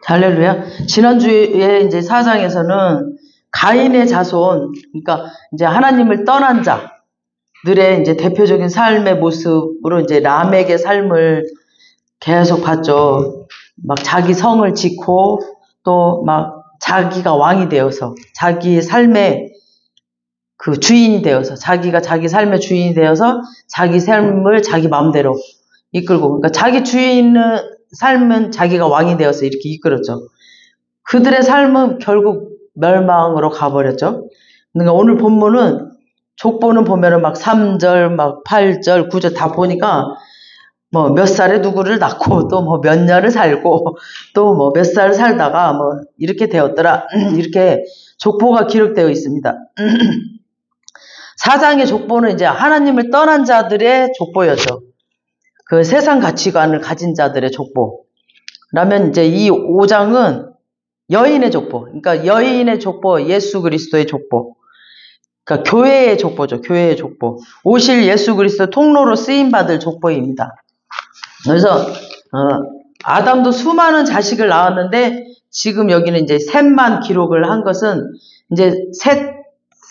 할렐루야. 지난주에 이제 4장에서는 가인의 자손, 그러니까 이제 하나님을 떠난 자들의 이제 대표적인 삶의 모습으로 이제 라멕의 삶을 계속 봤죠. 막 자기 성을 짓고 또 막 자기가 왕이 되어서 자기의 삶의 그 주인이 되어서 자기가 자기 삶의 주인이 되어서 자기 삶을 자기 마음대로 이끌고, 그러니까 자기 주인은 삶은 자기가 왕이 되어서 이렇게 이끌었죠. 그들의 삶은 결국 멸망으로 가버렸죠. 그러니까 오늘 본문은 족보는 보면은 막 3절, 막 8절, 9절 다 보니까 뭐 몇 살에 누구를 낳고 또 뭐 몇 년을 살고 또 뭐 몇 살 살다가 뭐 이렇게 되었더라. 이렇게 족보가 기록되어 있습니다. 4장의 족보는 이제 하나님을 떠난 자들의 족보였죠. 그 세상 가치관을 가진 자들의 족보. 그러면 이제 이 5장은 여인의 족보. 그러니까 여인의 족보, 예수 그리스도의 족보. 그러니까 교회의 족보죠. 교회의 족보. 오실 예수 그리스도 통로로 쓰임 받을 족보입니다. 그래서 아담도 수많은 자식을 낳았는데 지금 여기는 이제 셋만 기록을 한 것은 이제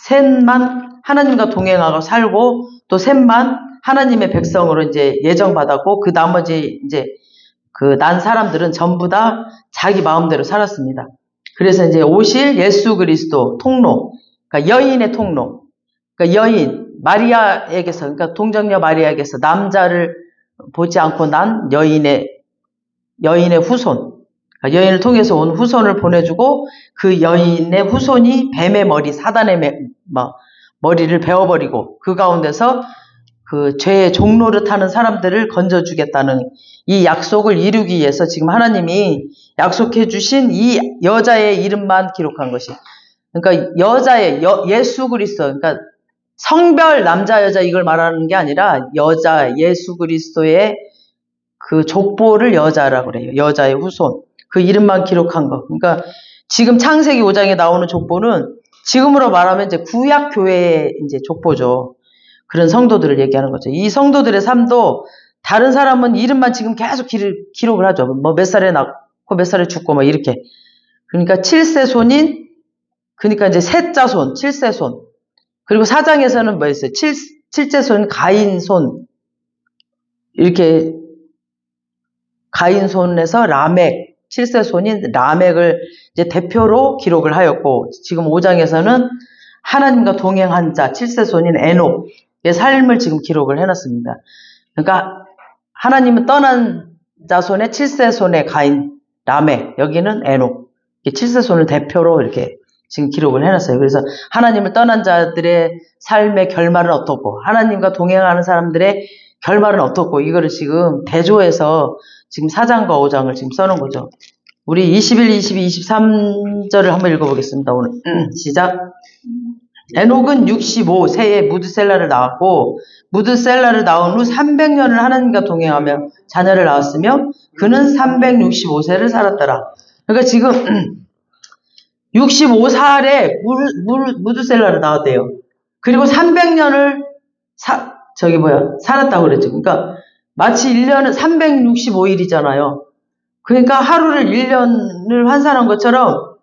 셋만 하나님과 동행하고 살고 또 셋만 하나님의 백성으로 이제 예정받았고 그 나머지 이제 그 난 사람들은 전부 다 자기 마음대로 살았습니다. 그래서 이제 오실 예수 그리스도 통로, 그러니까 여인의 통로, 그러니까 여인 마리아에게서, 그러니까 동정녀 마리아에게서 남자를 보지 않고 난 여인의 후손, 그러니까 여인을 통해서 온 후손을 보내주고 그 여인의 후손이 뱀의 머리, 사단의 머리를 베어버리고 그 가운데서 그 죄의 종로를 타는 사람들을 건져주겠다는 이 약속을 이루기 위해서 지금 하나님이 약속해 주신 이 여자의 이름만 기록한 것이, 그러니까 여자의 예수 그리스도, 그러니까 성별 남자 여자 이걸 말하는 게 아니라 여자 예수 그리스도의 그 족보를 여자라고 그래요. 여자의 후손. 그 이름만 기록한 거. 그러니까 지금 창세기 5장에 나오는 족보는 지금으로 말하면 이제 구약 교회의 이제 족보죠. 그런 성도들을 얘기하는 거죠. 이 성도들의 삶도 다른 사람은 이름만 지금 계속 기록을 하죠. 뭐 몇 살에 낳고 몇 살에 죽고 뭐 이렇게. 그러니까 7세 손인, 그러니까 이제 셋자손, 7세 손. 그리고 4장에서는 뭐였어요? 7세 손, 가인 손. 이렇게 가인 손에서 라멕, 7세 손인 라멕을 이제 대표로 기록을 하였고, 지금 5장에서는 하나님과 동행한 자, 7세 손인 에녹의 삶을 지금 기록을 해놨습니다. 그러니까 하나님은 떠난 자손의 7세 손의 가인, 라멕, 여기는 에녹, 7세 손을 대표로 이렇게 지금 기록을 해놨어요. 그래서 하나님을 떠난 자들의 삶의 결말은 어떻고, 하나님과 동행하는 사람들의 결말은 어떻고, 이거를 지금 대조해서 지금 4장과 5장을 지금 써놓은 거죠. 우리 21, 22, 23절을 한번 읽어보겠습니다. 오늘 시작. 에녹은 65세에 무드셀라를 낳았고 무드셀라를 낳은 후 300년을 하나님과 동행하며 자녀를 낳았으며 그는 365세를 살았더라. 그러니까 지금 65살에 무드셀라를 낳았대요. 그리고 300년을 살았다고 그랬죠. 그러니까 마치 1년은 365일이잖아요. 그러니까 하루를 1년을 환산한 것처럼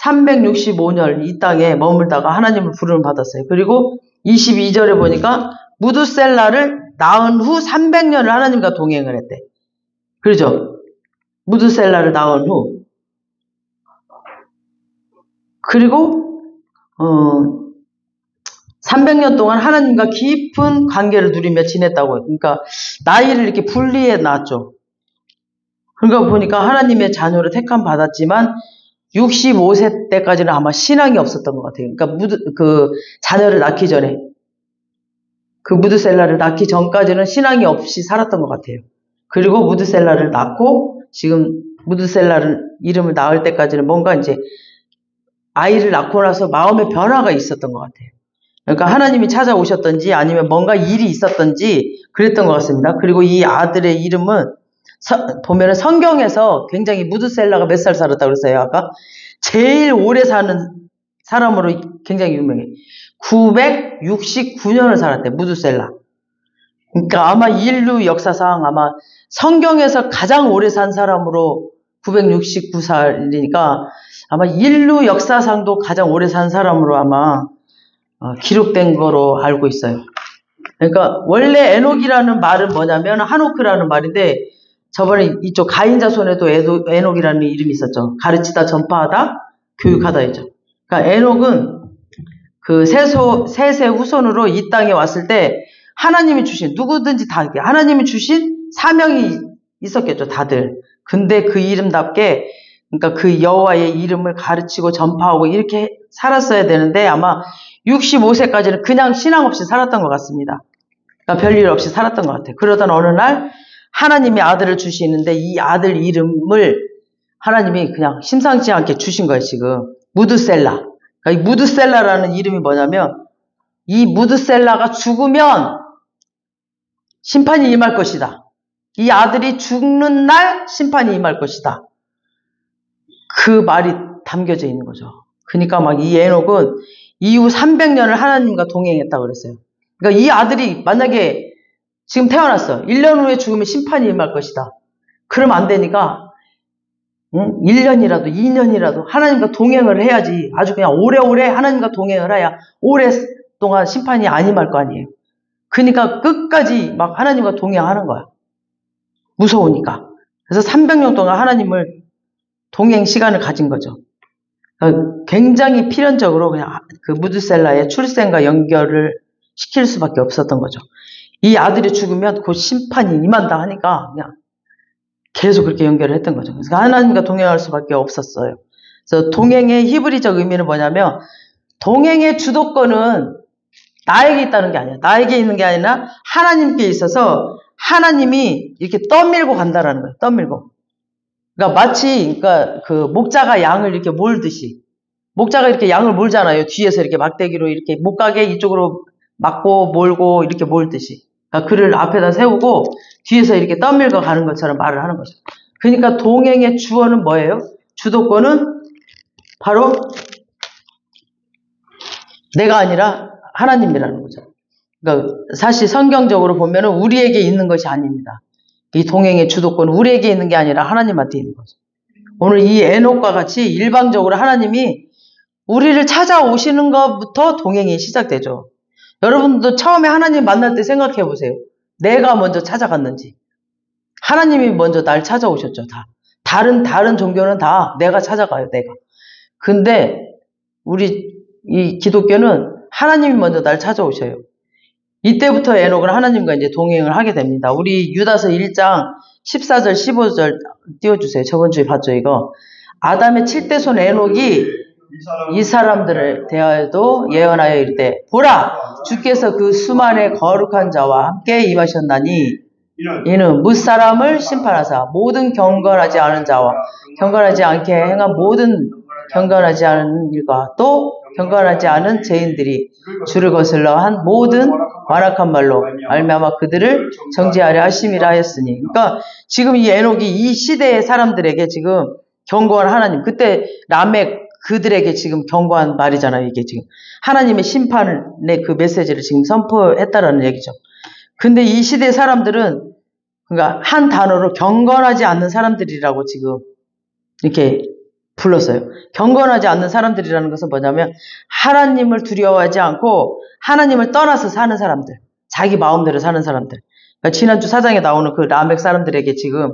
365년 이 땅에 머물다가 하나님을 부름을 받았어요. 그리고 22절에 보니까 무드셀라를 낳은 후 300년을 하나님과 동행을 했대. 그렇죠? 무드셀라를 낳은 후. 그리고 300년 동안 하나님과 깊은 관계를 누리며 지냈다고. 그러니까 나이를 이렇게 분리해 놨죠. 그러니까 보니까 하나님의 자녀를 택함 받았지만 65세 때까지는 아마 신앙이 없었던 것 같아요. 그러니까 그 자녀를 낳기 전에, 그 무드셀라를 낳기 전까지는 신앙이 없이 살았던 것 같아요. 그리고 무드셀라를 낳고 지금 무드셀라를 이름을 낳을 때까지는 뭔가 이제 아이를 낳고 나서 마음의 변화가 있었던 것 같아요. 그러니까 하나님이 찾아오셨던지 아니면 뭔가 일이 있었던지 그랬던 것 같습니다. 그리고 이 아들의 이름은 보면은 성경에서 굉장히 무드셀라가 몇 살 살았다고 그랬어요. 아까 제일 오래 사는 사람으로 굉장히 유명해. 969년을 살았대, 무드셀라. 그러니까 아마 인류 역사상 아마 성경에서 가장 오래 산 사람으로 969살이니까 아마 인류 역사상도 가장 오래 산 사람으로 아마 기록된 거로 알고 있어요. 그러니까 원래 에녹이라는 말은 뭐냐면 하노크라는 말인데 저번에 이쪽 가인자손에도 에녹이라는 이름이 있었죠. 가르치다, 전파하다, 교육하다 이죠. 그러니까 에녹은 그 셋의 후손으로 이 땅에 왔을 때 하나님이 주신, 누구든지 다 하나님이 주신 사명이 있었겠죠, 다들. 근데 그 이름답게, 그러니까 그 여호와의 이름을 가르치고 전파하고 이렇게 살았어야 되는데 아마 65세까지는 그냥 신앙 없이 살았던 것 같습니다. 그러니까 별일 없이 살았던 것 같아요. 그러던 어느 날 하나님이 아들을 주시는데 이 아들 이름을 하나님이 그냥 심상치 않게 주신 거예요, 지금. 무드셀라. 그러니까 이 무드셀라라는 이름이 뭐냐면 이 무드셀라가 죽으면 심판이 임할 것이다. 이 아들이 죽는 날 심판이 임할 것이다. 그 말이 담겨져 있는 거죠. 그러니까 막 이 에녹은 이후 300년을 하나님과 동행했다고 그랬어요. 그러니까 이 아들이 만약에 지금 태어났어. 1년 후에 죽으면 심판이 임할 것이다. 그러면 안 되니까 1년이라도 2년이라도 하나님과 동행을 해야지. 아주 그냥 오래오래 하나님과 동행을 해야 오랫동안 심판이 안 임할 거 아니에요. 그러니까 끝까지 막 하나님과 동행하는 거야. 무서우니까. 그래서 300년 동안 하나님을 동행 시간을 가진 거죠. 그러니까 굉장히 필연적으로 그냥 그 무드셀라의 출생과 연결을 시킬 수밖에 없었던 거죠. 이 아들이 죽으면 곧 심판이 임한다 하니까 그냥 계속 그렇게 연결을 했던 거죠. 그래서 하나님과 동행할 수밖에 없었어요. 그래서 동행의 히브리적 의미는 뭐냐면 동행의 주도권은 나에게 있다는 게 아니야. 나에게 있는 게 아니라 하나님께 있어서 하나님이 이렇게 떠밀고 간다라는 거예요. 떠밀고. 그러니까 마치 그러니까 그 목자가 양을 이렇게 몰듯이 목자가 이렇게 양을 몰잖아요. 뒤에서 이렇게 막대기로 이렇게 못 가게 이쪽으로 막고 몰고 이렇게 몰듯이. 그러니까 그를 앞에다 세우고 뒤에서 이렇게 떠밀고 가는 것처럼 말을 하는 거죠. 그러니까 동행의 주어는 뭐예요? 주도권은 바로 내가 아니라 하나님이라는 거죠. 그러니까 사실 성경적으로 보면은 우리에게 있는 것이 아닙니다. 이 동행의 주도권은 우리에게 있는 게 아니라 하나님한테 있는 거죠. 오늘 이 에녹과 같이 일방적으로 하나님이 우리를 찾아오시는 것부터 동행이 시작되죠. 여러분도 처음에 하나님 만날 때 생각해 보세요. 내가 먼저 찾아갔는지. 하나님이 먼저 날 찾아오셨죠, 다. 다른 종교는 다 내가 찾아가요, 내가. 근데 우리 이 기독교는 하나님이 먼저 날 찾아오셔요. 이때부터 에녹은 하나님과 이제 동행을 하게 됩니다. 우리 유다서 1장 14절, 15절 띄워주세요. 저번 주에 봤죠, 이거. 아담의 7대 손 에녹이 이 사람들을 대하여도 예언하여 이르되 보라 주께서 그 수만의 거룩한 자와 함께 임하셨나니 이는 뭇사람을 심판하사 모든 경건하지 않은 자와 경건하지 않게 행한 모든 경건하지 않은 일과 또 경건하지 않은 죄인들이 주를 거슬러 한 모든 완악한 말로 말미암아 그들을 정죄하려 하심이라 하였으니. 그러니까 지금 이 에녹이 이 시대의 사람들에게 지금 경고한 하나님, 그때 라멕 그들에게 지금 경고한 말이잖아요. 이게 지금 하나님의 심판의 그 메시지를 지금 선포했다라는 얘기죠. 근데 이 시대 사람들은 그러니까 한 단어로 경건하지 않는 사람들이라고 지금 이렇게 불렀어요. 경건하지 않는 사람들이라는 것은 뭐냐면 하나님을 두려워하지 않고 하나님을 떠나서 사는 사람들, 자기 마음대로 사는 사람들. 그러니까 지난주 4장에 나오는 그 라멕 사람들에게 지금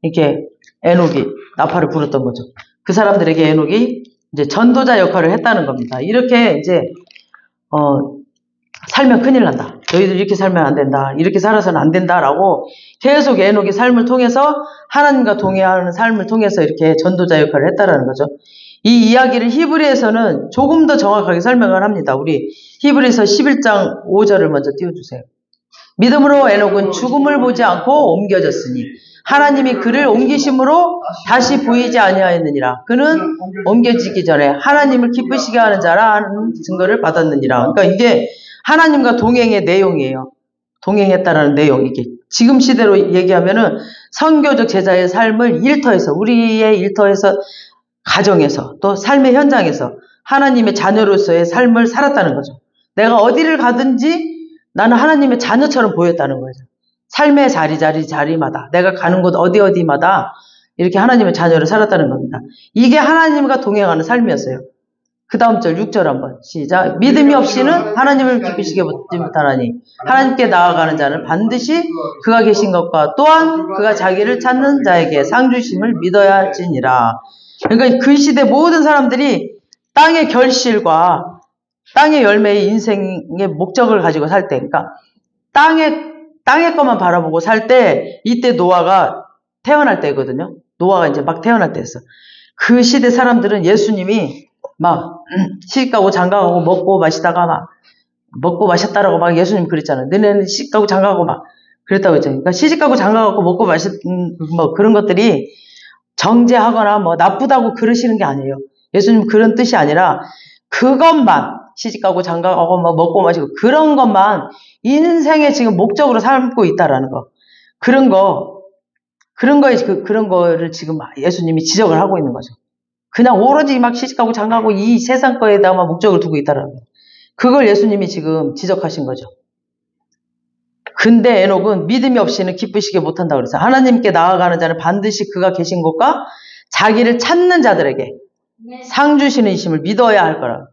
이렇게 에녹이 나팔을 불었던 거죠. 그 사람들에게 에녹이 이제 전도자 역할을 했다는 겁니다. 이렇게 이제 살면 큰일 난다. 너희들 이렇게 살면 안 된다. 이렇게 살아서는 안 된다라고 계속 에녹의 삶을 통해서 하나님과 동행하는 삶을 통해서 이렇게 전도자 역할을 했다라는 거죠. 이 이야기를 히브리에서는 조금 더 정확하게 설명을 합니다. 우리 히브리서 11장 5절을 먼저 띄워주세요. 믿음으로 에녹은 죽음을 보지 않고 옮겨졌으니 하나님이 그를 옮기심으로 다시 보이지 아니하였느니라. 그는 옮겨지기 전에 하나님을 기쁘시게 하는 자라는 증거를 받았느니라. 그러니까 이게 하나님과 동행의 내용이에요. 동행했다라는 내용. 이게 지금 시대로 얘기하면은 선교적 제자의 삶을 일터에서, 우리의 일터에서, 가정에서, 또 삶의 현장에서 하나님의 자녀로서의 삶을 살았다는 거죠. 내가 어디를 가든지 나는 하나님의 자녀처럼 보였다는 거죠. 삶의 자리마다, 내가 가는 곳 어디마다 이렇게 하나님의 자녀로 살았다는 겁니다. 이게 하나님과 동행하는 삶이었어요. 그 다음 절 6절 한번 시작. 믿음이 없이는 하나님을 기쁘시게 받지 못하나니 하나님께 나아가는 자는 반드시 그가 계신 것과 또한 그가 자기를 찾는 자에게 상 주심을 믿어야 할지니라. 그러니까 그 시대 모든 사람들이 땅의 결실과 땅의 열매의 인생의 목적을 가지고 살 때, 그러니까 땅의 것만 바라보고 살 때, 이때 노아가 태어날 때거든요. 노아가 이제 막 태어날 때였어. 그 시대 사람들은 예수님이 막 시집가고 장가가고 먹고 마시다가 막 먹고 마셨다라고 막 예수님 그랬잖아요. 너네는 시집가고 장가가고 막 그랬다고 했잖아요. 그러니까 시집가고 장가가고 먹고 마신 뭐 그런 것들이 정죄하거나 뭐 나쁘다고 그러시는 게 아니에요. 예수님 그런 뜻이 아니라 그것만 시집가고 장가가고 뭐 먹고 마시고 그런 것만 인생의 지금 목적으로 삼고 있다라는 거. 그런 거를 지금 예수님이 지적을 하고 있는 거죠. 그냥 오로지 막 시집가고 장가가고 이 세상 거에다만 목적을 두고 있다라는 거. 그걸 예수님이 지금 지적하신 거죠. 근데 에녹은 믿음이 없이는 기쁘시게 못한다고 그랬어요. 하나님께 나아가는 자는 반드시 그가 계신 곳과 자기를 찾는 자들에게 상 주시는 이심을 믿어야 할 거라.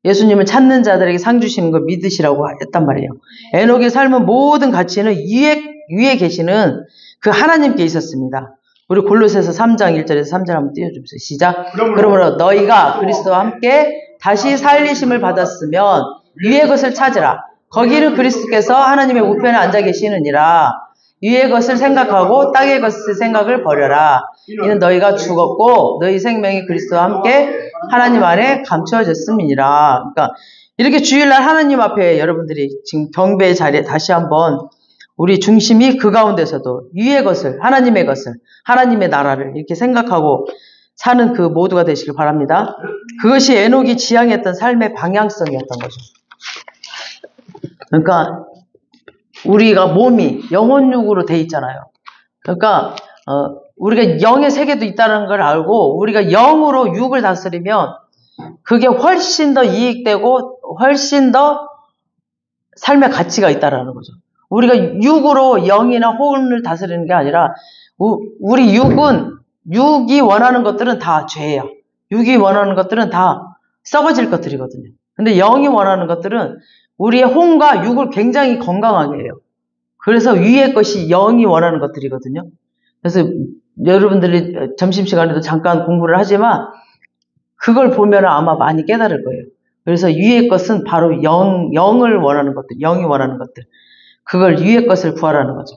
예수님을 찾는 자들에게 상 주시는 걸 믿으시라고 했단 말이에요. 에녹의 삶은 모든 가치는 위에 계시는 그 하나님께 있었습니다. 우리 골로새서 3장 1절에서 3절 한번 띄워주세요. 시작. 그러므로 너희가 그리스도와 함께 다시 살리심을 받았으면 위의 것을 찾으라. 거기를 그리스도께서 하나님의 우편에 앉아 계시느니라. 위의 것을 생각하고 땅의 것을 생각을 버려라. 이는 너희가 죽었고 너희 생명이 그리스도와 함께 하나님 안에 감추어졌음이니라. 그러니까 이렇게 주일날 하나님 앞에 여러분들이 지금 경배의 자리에 다시 한번 우리 중심이 그 가운데서도 위의 것을, 하나님의 것을, 하나님의 나라를 이렇게 생각하고 사는 그 모두가 되시길 바랍니다. 그것이 에녹이 지향했던 삶의 방향성이었던 거죠. 그러니까 우리가 몸이 영혼육으로 돼 있잖아요. 그러니까 우리가 영의 세계도 있다는 걸 알고 우리가 영으로 육을 다스리면 그게 훨씬 더 이익되고 훨씬 더 삶의 가치가 있다라는 거죠. 우리가 육으로 영이나 혼을 다스리는 게 아니라 우리 육이 원하는 것들은 다 죄예요. 육이 원하는 것들은 다 썩어질 것들이거든요. 근데 영이 원하는 것들은 우리의 혼과 육을 굉장히 건강하게 해요. 그래서 위의 것이 영이 원하는 것들이거든요. 그래서 여러분들이 점심시간에도 잠깐 공부를 하지만 그걸 보면 아마 많이 깨달을 거예요. 그래서 위의 것은 바로 영을 원하는 것들, 영이 원하는 것들. 그걸 위의 것을 구하라는 거죠.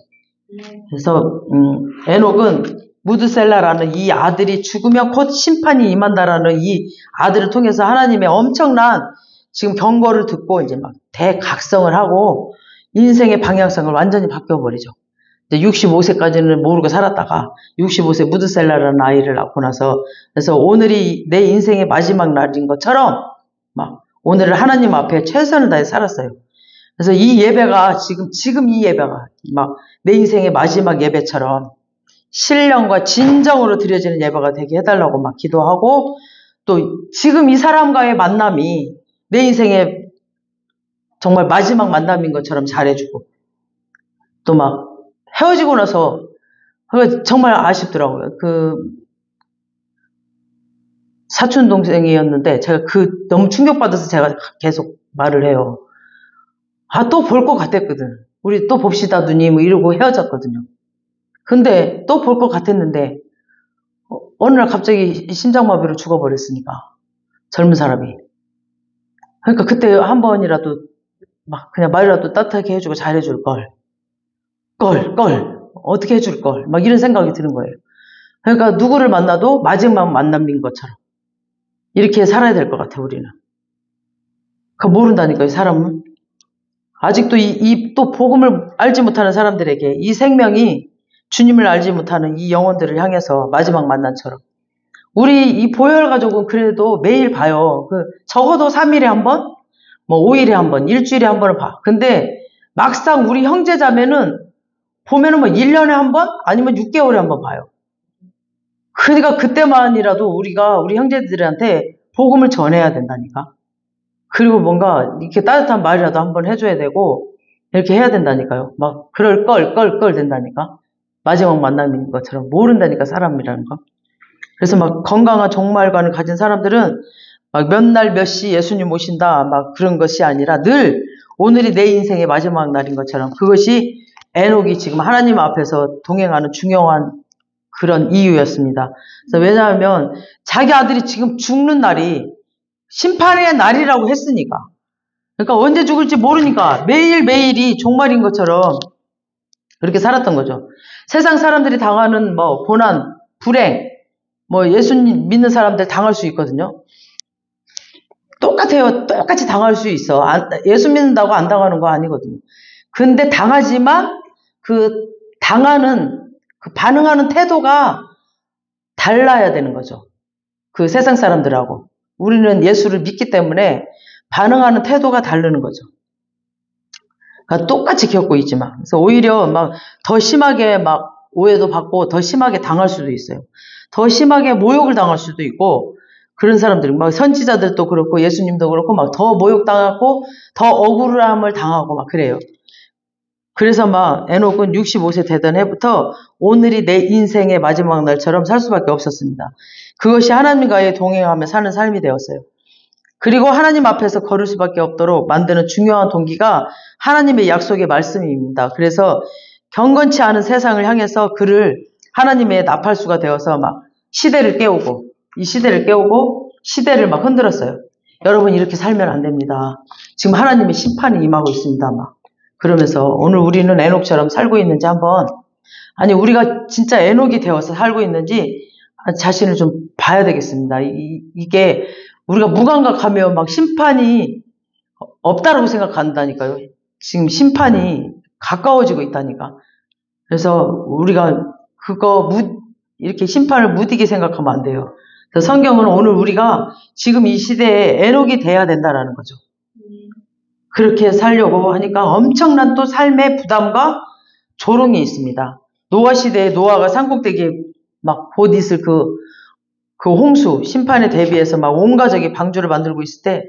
그래서 에녹은 무드셀라라는 이 아들이 죽으면 곧 심판이 임한다라는 이 아들을 통해서 하나님의 엄청난 지금 경고를 듣고 이제 막 대각성을 하고 인생의 방향성을 완전히 바뀌어버리죠. 65세까지는 모르고 살았다가 65세 무드셀라라는 아이를 낳고 나서 그래서 오늘이 내 인생의 마지막 날인 것처럼 막 오늘을 하나님 앞에 최선을 다해 살았어요. 그래서 이 예배가 지금 이 예배가 막 내 인생의 마지막 예배처럼 신령과 진정으로 드려지는 예배가 되게 해달라고 막 기도하고 또 지금 이 사람과의 만남이 내 인생의 정말 마지막 만남인 것처럼 잘해주고 또 막 헤어지고 나서 정말 아쉽더라고요. 그 사촌 동생이었는데 제가 너무 충격받아서 제가 계속 말을 해요. 또 볼 것 같았거든. 우리 또 봅시다 누님 이러고 헤어졌거든요. 근데 또 볼 것 같았는데 어느 날 갑자기 심장마비로 죽어버렸으니까 젊은 사람이. 그러니까 그때 한 번이라도 막 그냥 말이라도 따뜻하게 해주고 잘해줄 걸 어떻게 해줄 걸 막 이런 생각이 드는 거예요. 그러니까 누구를 만나도 마지막 만남인 것처럼 이렇게 살아야 될 것 같아 우리는. 그거 모른다니까요 사람은. 아직도 또 복음을 알지 못하는 사람들에게 이 생명이 주님을 알지 못하는 이 영혼들을 향해서 마지막 만남처럼 우리 이 보혈 가족은 그래도 매일 봐요. 적어도 3일에 한 번, 뭐 5일에 한 번, 일주일에 한 번은 봐. 근데 막상 우리 형제자매는 보면은 뭐 1년에 한 번, 아니면 6개월에 한 번 봐요. 그러니까 그때만이라도 우리가 우리 형제들한테 복음을 전해야 된다니까. 그리고 뭔가 이렇게 따뜻한 말이라도 한번 해줘야 되고 이렇게 해야 된다니까요. 막 그럴 걸 된다니까. 마지막 만남인 것처럼 모른다니까, 사람이라는 거. 그래서 막 건강한 종말관을 가진 사람들은 막 몇 날 몇 시 예수님 오신다 막 그런 것이 아니라 늘 오늘이 내 인생의 마지막 날인 것처럼, 그것이 에녹이 지금 하나님 앞에서 동행하는 중요한 그런 이유였습니다. 그래서 왜냐하면 자기 아들이 지금 죽는 날이 심판의 날이라고 했으니까, 그러니까 언제 죽을지 모르니까 매일매일이 종말인 것처럼 그렇게 살았던 거죠. 세상 사람들이 당하는 뭐 고난, 불행, 뭐 예수님 믿는 사람들 당할 수 있거든요. 똑같아요. 똑같이 당할 수 있어. 예수 믿는다고 안 당하는 거 아니거든요. 근데 당하지만 그 당하는, 그 반응하는 태도가 달라야 되는 거죠. 그 세상 사람들하고. 우리는 예수를 믿기 때문에 반응하는 태도가 다르는 거죠. 그러니까 똑같이 겪고 있지만. 그래서 오히려 막 더 심하게 막 오해도 받고 더 심하게 당할 수도 있어요. 더 심하게 모욕을 당할 수도 있고, 그런 사람들, 막 선지자들도 그렇고 예수님도 그렇고 막 더 모욕당하고 더 억울함을 당하고 막 그래요. 그래서 막 에녹은 65세 되던 해부터 오늘이 내 인생의 마지막 날처럼 살 수밖에 없었습니다. 그것이 하나님과의 동행하며 사는 삶이 되었어요. 그리고 하나님 앞에서 걸을 수밖에 없도록 만드는 중요한 동기가 하나님의 약속의 말씀입니다. 그래서 경건치 않은 세상을 향해서 그를 하나님의 나팔수가 되어서 막 시대를 깨우고, 이 시대를 깨우고 시대를 막 흔들었어요. 여러분, 이렇게 살면 안 됩니다. 지금 하나님의 심판이 임하고 있습니다. 막 그러면서 오늘 우리는 에녹처럼 살고 있는지 한번, 아니 우리가 진짜 에녹이 되어서 살고 있는지 자신을 좀 봐야 되겠습니다. 이게 우리가 무감각하면 막 심판이 없다라고 생각한다니까요. 지금 심판이 가까워지고 있다니까. 그래서 우리가 그거 이렇게 심판을 무디게 생각하면 안 돼요. 그래서 성경은 오늘 우리가 지금 이 시대에 에녹이 돼야 된다라는 거죠. 그렇게 살려고 하니까 엄청난 또 삶의 부담과 조롱이 있습니다. 노아 시대에 노아가 산꼭대기에 막 곧 있을 그 홍수 심판에 대비해서 막 온 가족이 방주를 만들고 있을 때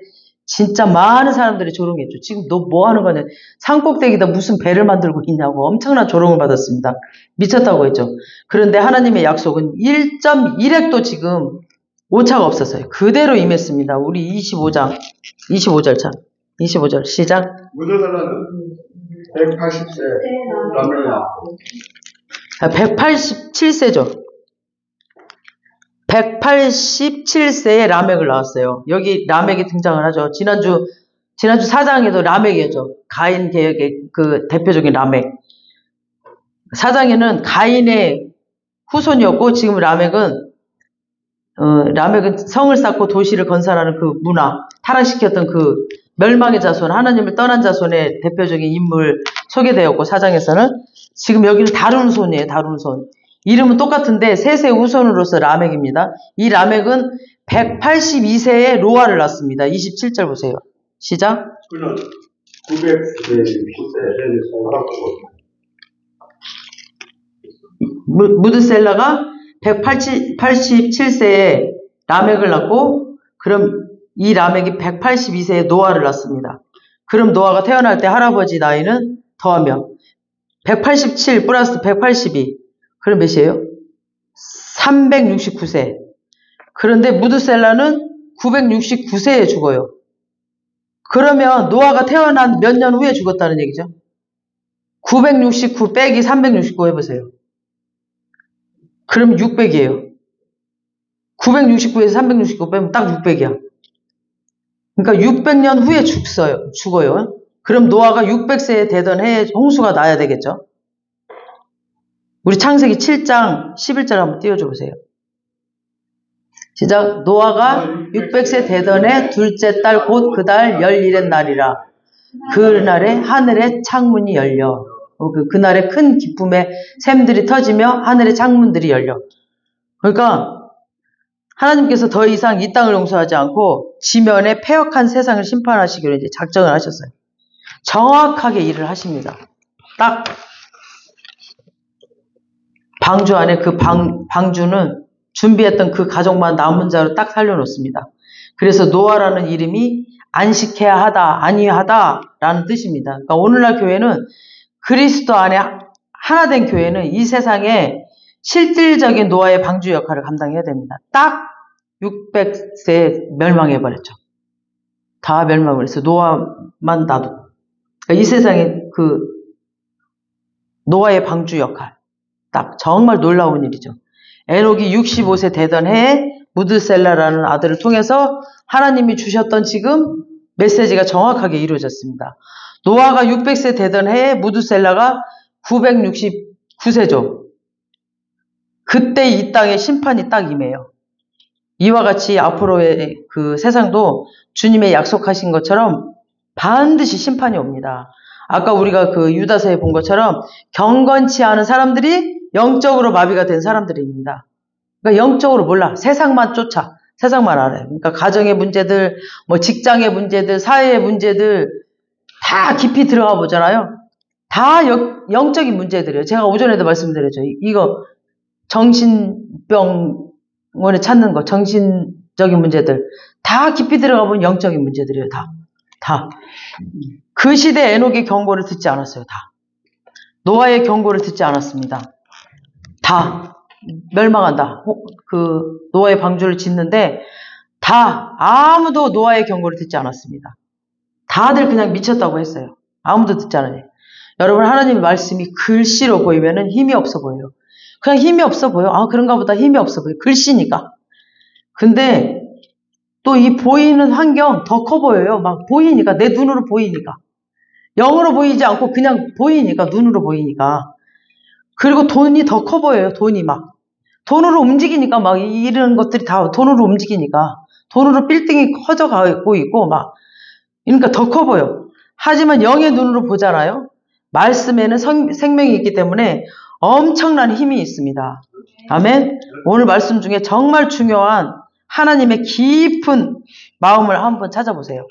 진짜 많은 사람들이 조롱했죠. 지금 너 뭐 하는 거냐, 산꼭대기다 무슨 배를 만들고 있냐고 엄청난 조롱을 받았습니다. 미쳤다고 했죠. 그런데 하나님의 약속은 1.1핵도 지금 오차가 없었어요. 그대로 임했습니다. 우리 25절 참 25절 시작. 무드셀라는 180세 라멜을 낳고, 187세죠. 187세에 라멕을 낳았어요. 여기 라멕이 등장을 하죠. 지난주 4장에도 라멕이었죠. 가인 개혁의 그 대표적인 라멕. 4장에는 가인의 후손이었고, 지금 라멕은 성을 쌓고 도시를 건설하는 그 문화, 타락시켰던 그 멸망의 자손, 하나님을 떠난 자손의 대표적인 인물 소개되었고, 4장에서는 지금 여기는 다른 손이에요. 다른 손. 이름은 똑같은데 셋의 후손으로서 라멕입니다. 이 라멕은 182세에 로아를 낳습니다. 27절 보세요. 시작. 그는 900세에 무드셀라가 187세에 라멕을 낳고, 그럼 이 라멕이 182세에 노아를 낳습니다. 그럼 노아가 태어날 때 할아버지 나이는 더하면 187 플러스 182, 그럼 몇이에요? 369세. 그런데 무드셀라는 969세에 죽어요. 그러면 노아가 태어난 몇 년 후에 죽었다는 얘기죠. 969 빼기 369 해보세요. 그럼 600이에요. 969에서 369 빼면 딱 600이야. 그러니까 600년 후에 죽어요. 그럼 노아가 600세 되던 해에 홍수가 나야 되겠죠. 우리 창세기 7장 11절 한번 띄워줘 보세요. 시작. 노아가 600세 되던 해 둘째 달 곧 그 달 11의 날이라. 그날에 하늘의 창문이 열려. 그날에 큰 기쁨의 샘들이 터지며 하늘의 창문들이 열려. 그러니까 하나님께서 더 이상 이 땅을 용서하지 않고 지면에 패역한 세상을 심판하시기로 이제 작정을 하셨어요. 정확하게 일을 하십니다. 딱 방주 안에 그 방주는 준비했던 그 가족만 남은 자로 딱 살려놓습니다. 그래서 노아라는 이름이 안식해야 하다, 안위하다 라는 뜻입니다. 그러니까 오늘날 교회는 그리스도 안에 하나된 교회는 이 세상에 실질적인 노아의 방주 역할을 감당해야 됩니다. 딱 600세에 멸망해버렸죠. 다 멸망을 했어요. 노아만 놔두고. 그러니까 이 세상에 그 노아의 방주 역할. 딱 정말 놀라운 일이죠. 에녹이 65세 되던 해에 무드셀라라는 아들을 통해서 하나님이 주셨던 지금 메시지가 정확하게 이루어졌습니다. 노아가 600세 되던 해에 무드셀라가 969세죠. 그때 이 땅에 심판이 딱 임해요. 이와 같이 앞으로의 그 세상도 주님의 약속하신 것처럼 반드시 심판이 옵니다. 아까 우리가 그 유다서에 본 것처럼 경건치 않은 사람들이 영적으로 마비가 된 사람들입니다. 그러니까 영적으로 몰라. 세상만 쫓아. 세상만 알아요. 그러니까 가정의 문제들, 뭐 직장의 문제들, 사회의 문제들 다 깊이 들어가 보잖아요. 다 영적인 문제들이에요. 제가 오전에도 말씀드렸죠. 이거 정신병원에 찾는 거, 정신적인 문제들 다 깊이 들어가 보면 영적인 문제들이에요. 다. 그 시대 에녹의 경고를 듣지 않았어요. 다. 노아의 경고를 듣지 않았습니다. 다 멸망한다. 그 노아의 방주를 짓는데 다 아무도 노아의 경고를 듣지 않았습니다. 다들 그냥 미쳤다고 했어요. 아무도 듣지 않아요. 여러분, 하나님의 말씀이 글씨로 보이면은 힘이 없어 보여요. 그냥 힘이 없어 보여. 아, 그런가 보다. 힘이 없어 보여. 글씨니까. 근데 또 이 보이는 환경 더 커 보여요. 막 보이니까. 내 눈으로 보이니까. 영으로 보이지 않고 그냥 보이니까. 눈으로 보이니까. 그리고 돈이 더 커 보여요. 돈이 막. 돈으로 움직이니까 막 이런 것들이 다 돈으로 움직이니까. 돈으로 빌딩이 커져가고 있고 막. 그러니까 더 커 보여. 하지만 영의 눈으로 보잖아요. 말씀에는 생명이 있기 때문에 엄청난 힘이 있습니다. 아멘. 오늘 말씀 중에 정말 중요한 하나님의 깊은 마음을 한번 찾아보세요.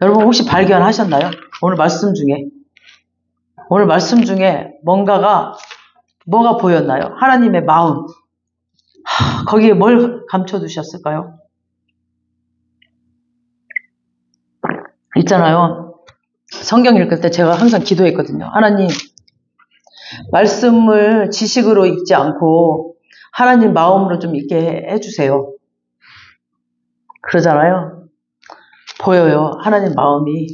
여러분 혹시 발견하셨나요? 오늘 말씀 중에 뭐가 보였나요? 하나님의 마음. 거기에 뭘 감춰두셨을까요? 있잖아요. 성경 읽을 때 제가 항상 기도했거든요. 하나님, 말씀을 지식으로 읽지 않고 하나님 마음으로 좀 읽게 해주세요. 그러잖아요. 보여요. 하나님 마음이.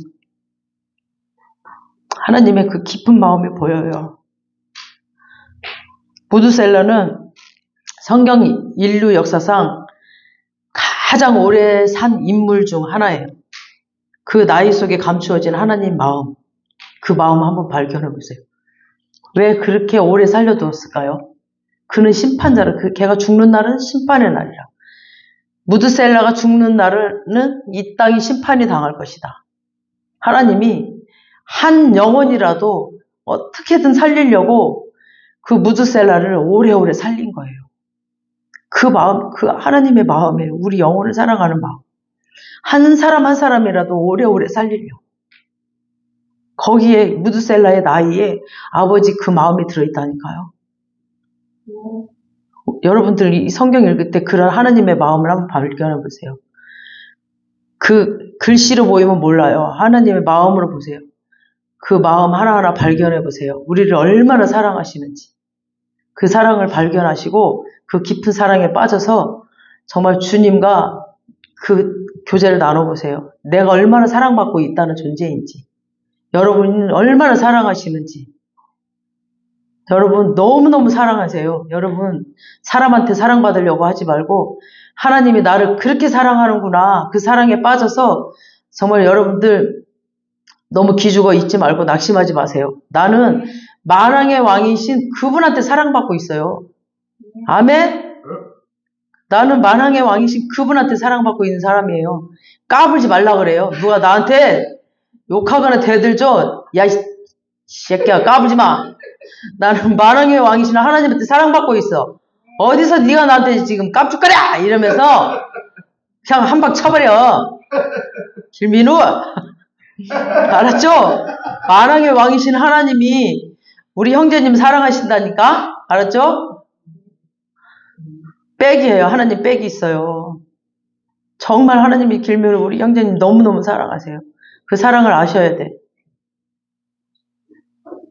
하나님의 그 깊은 마음이 보여요. 무드셀라는 성경 인류 역사상 가장 오래 산 인물 중 하나예요. 그 나이 속에 감추어진 하나님 마음, 그 마음 한번 발견해 보세요. 왜 그렇게 오래 살려두었을까요? 그는 심판자로, 걔가 죽는 날은 심판의 날이라. 무드셀라가 죽는 날은 이 땅이 심판이 당할 것이다. 하나님이 한 영혼이라도 어떻게든 살리려고 그 무드셀라를 오래오래 살린 거예요. 그 마음, 그 하나님의 마음에 우리 영혼을 사랑하는 마음. 한 사람 한 사람이라도 오래오래 살리려고. 거기에 무드셀라의 나이에 아버지 그 마음이 들어있다니까요. 여러분들 이 성경 읽을 때 그런 하나님의 마음을 한번 발견해 보세요. 그 글씨로 보이면 몰라요. 하나님의 마음으로 보세요. 그 마음 하나하나 발견해 보세요. 우리를 얼마나 사랑하시는지. 그 사랑을 발견하시고 그 깊은 사랑에 빠져서 정말 주님과 그 교제를 나눠보세요. 내가 얼마나 사랑받고 있다는 존재인지. 여러분이 얼마나 사랑하시는지. 여러분 너무너무 사랑하세요. 여러분 사람한테 사랑받으려고 하지 말고 하나님이 나를 그렇게 사랑하는구나. 그 사랑에 빠져서 정말 여러분들 너무 기죽어 있지 말고 낙심하지 마세요. 나는 만왕의 왕이신 그분한테 사랑받고 있어요. 아멘? 나는 만왕의 왕이신 그분한테 사랑받고 있는 사람이에요. 까불지 말라 그래요. 누가 나한테 욕하거나 대들죠? 야, 이 새끼야 까불지 마. 나는 만왕의 왕이신 하나님한테 사랑받고 있어. 어디서 네가 나한테 지금 깜짝거려! 이러면서 그냥 한 방 쳐버려. 길민우! 알았죠? 만왕의 왕이신 하나님이 우리 형제님 사랑하신다니까? 알았죠? 백이에요. 하나님 백이 있어요. 정말 하나님이 길면 우리 형제님 너무너무 사랑하세요. 그 사랑을 아셔야 돼.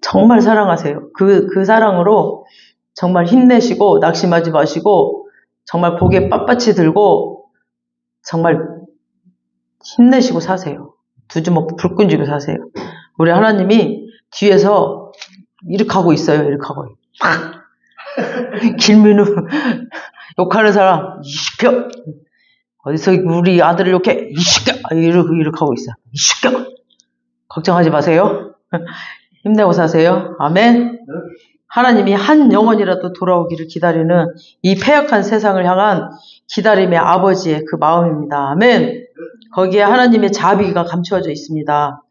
정말 사랑하세요. 그 사랑으로 정말 힘내시고 낙심하지 마시고 정말 고개 빳빳이 들고 정말 힘내시고 사세요. 두 주먹 불끈 쥐고 사세요. 우리 하나님이 뒤에서 이렇게 하고 있어요. 이렇게 하고. 팍! 길민우 욕하는 사람 이 시켜. 어디서 우리 아들을 욕해 이 시켜. 이렇게 하고 있어. 이 시켜. 걱정하지 마세요. 힘내고 사세요. 아멘. 하나님이 한 영혼이라도 돌아오기를 기다리는 이 패역한 세상을 향한 기다림의 아버지의 그 마음입니다. 아멘. 거기에 하나님의 자비가 감추어져 있습니다.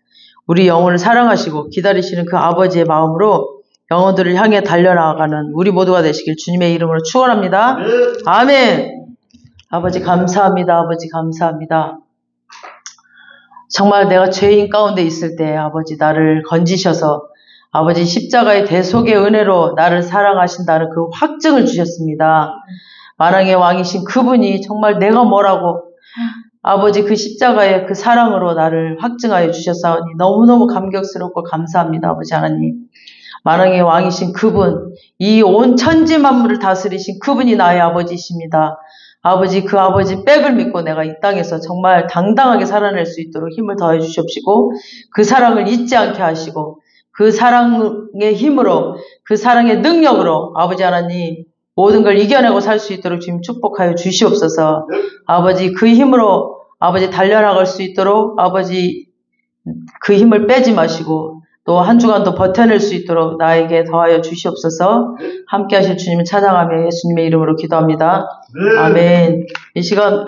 우리 영혼을 사랑하시고 기다리시는 그 아버지의 마음으로 영혼들을 향해 달려나가는 우리 모두가 되시길 주님의 이름으로 축원합니다. 아멘. 아버지 감사합니다. 아버지 감사합니다. 정말 내가 죄인 가운데 있을 때 아버지 나를 건지셔서 아버지 십자가의 대속의 은혜로 나를 사랑하신다는 그 확증을 주셨습니다. 만왕의 왕이신 그분이 정말 내가 뭐라고 아버지 그 십자가의 그 사랑으로 나를 확증하여 주셨사오니 너무너무 감격스럽고 감사합니다. 아버지 하나님. 만왕의 왕이신 그분, 이 온 천지 만물을 다스리신 그분이 나의 아버지이십니다. 아버지 그 아버지 백을 믿고 내가 이 땅에서 정말 당당하게 살아낼 수 있도록 힘을 더해 주시옵시고 그 사랑을 잊지 않게 하시고 그 사랑의 힘으로 그 사랑의 능력으로 아버지 하나님 모든 걸 이겨내고 살 수 있도록 주님 축복하여 주시옵소서. 아버지 그 힘으로 아버지 달려나갈 수 있도록 아버지 그 힘을 빼지 마시고 또 한 주간도 버텨낼 수 있도록 나에게 더하여 주시옵소서. 함께 하실 주님을 찬양하며 예수님의 이름으로 기도합니다. 아멘. 이 시간